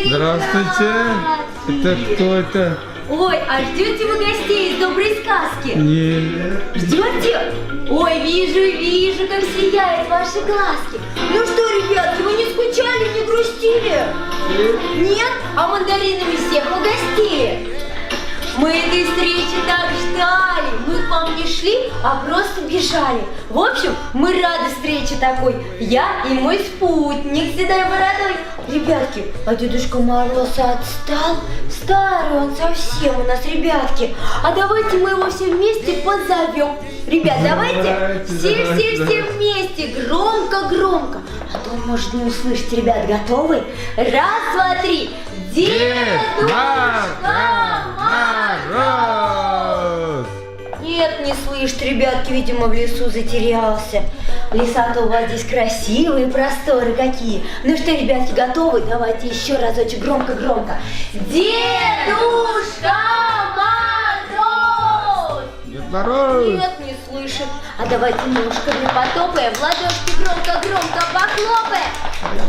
Здравствуйте. Это кто это? Ой, а ждете вы гостей из доброй сказки? Нет. Ждете? Ой, вижу, как сияют ваши глазки. Ну что, ребятки, вы не скучали, не грустили? Нет? А мандаринами всех угостили? Мы этой встречи так ждали. Мы к вам не шли, а просто бежали. В общем, мы рады встрече такой. Я и мой спутник, седой бородой. Ребятки, а Дедушка Мороз отстал? Старый он совсем у нас, ребятки. А давайте мы его все вместе позовем. Ребят, давайте все вместе, громко. А то он может не услышать. Ребят, готовы? Раз, два, три. Дедушка Мороз! Нет, не слышит, ребятки, видимо, в лесу затерялся. Леса-то у вас здесь красивые, просторы какие. Ну что, ребятки, готовы? Давайте еще разочек громко. Дедушка Мороз! Дед Мороз! Нет, не слышит. А давайте ножками потопаем, в ладошки громко похлопаем.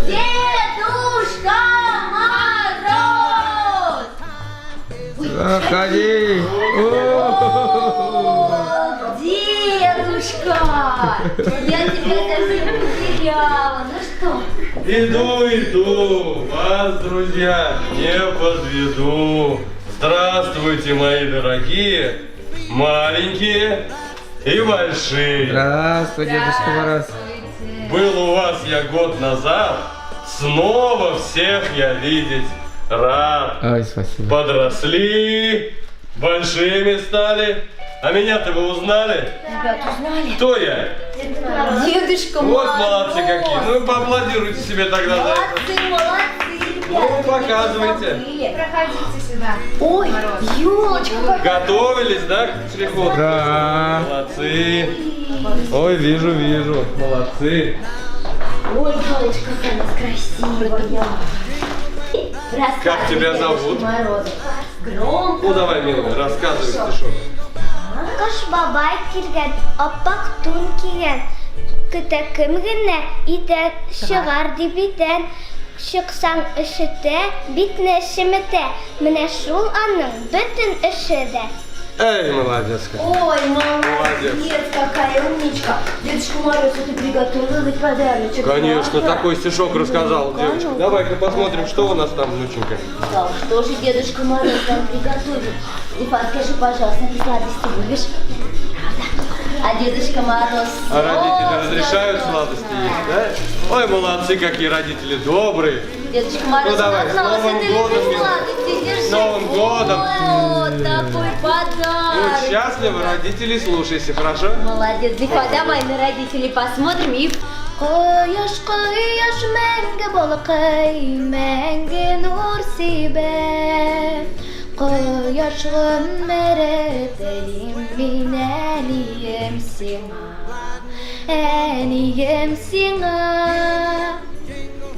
Дедушка Мороз! Заходи! О, дедушка! Я тебя совсем потеряла. Ну что? Иду, вас, друзья, не подведу. Здравствуйте, мои дорогие, маленькие и большие. Здравствуй, Дедушка Мороз. Был у вас я год назад, снова всех я видеть рад. Ой, спасибо. Подросли, большими стали. А меня-то вы узнали? Ребят, узнали? Кто я? Дедушка Вот Мороз! молодцы какие. Ну и поаплодируйте себе тогда за это. Молодцы, ребят! Ну, показывайте. Проходите сюда. Ой, елочка какая! Готовились, да, к приходу? Да. Молодцы. Ой, вижу. Молодцы. Ой, елочка какая у нас красивая! Как тебя зовут? Громко! Ну давай, милая, рассказывай стишок. Кыш бабай киргән, аппак тун кигән, көтәкем генә итәр, чыгар дип итәр, чыксаң ишетә, битне шеметә, менә шул аның бөтен эше дә. Эй, молодец. Ой, Молодец. молодец, какая умничка! Дедушка Мороз, ты приготовила ведь подарочек? Конечно, да? такой стишок рассказал девочка. Давай-ка посмотрим, что у нас там, внученька. Да, что же Дедушка Мороз нам приготовил? Лифа, скажи, пожалуйста, ты сладости любишь? Правда? А Дедушка Мороз... А родители вкусно разрешают вкусно. сладости есть, да? Ой, молодцы, какие родители добрые. Дедушка Мороз, Ну, давай, с назнался, Новым ты годом, любишь милая. сладости, держи. С Новым годом. Вот такой Будь подарок. счастлива, родителей слушайся, хорошо? Молодец, Лифа, давай на родителей посмотрим и... Кояш, мәңге балакай, мәңге нур сибә. Кояш гомере телим мин әлием сиңа, әлием сиңа.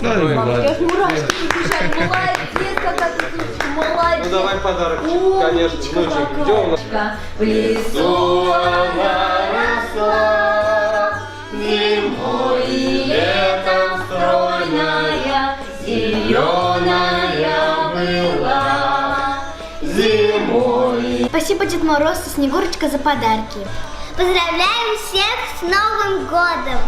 Ой, молодец. Мурашки бежали, молодец, какая ты сучка, молодец. Ну давай подарок, Умничка конечно, внученька. Где у нас? какая. В лесу она росла, зимой и летом стройная, зеленая была. Зимой. Спасибо, Дед Мороз и Снегурочка, за подарки. Поздравляем всех с Новым годом!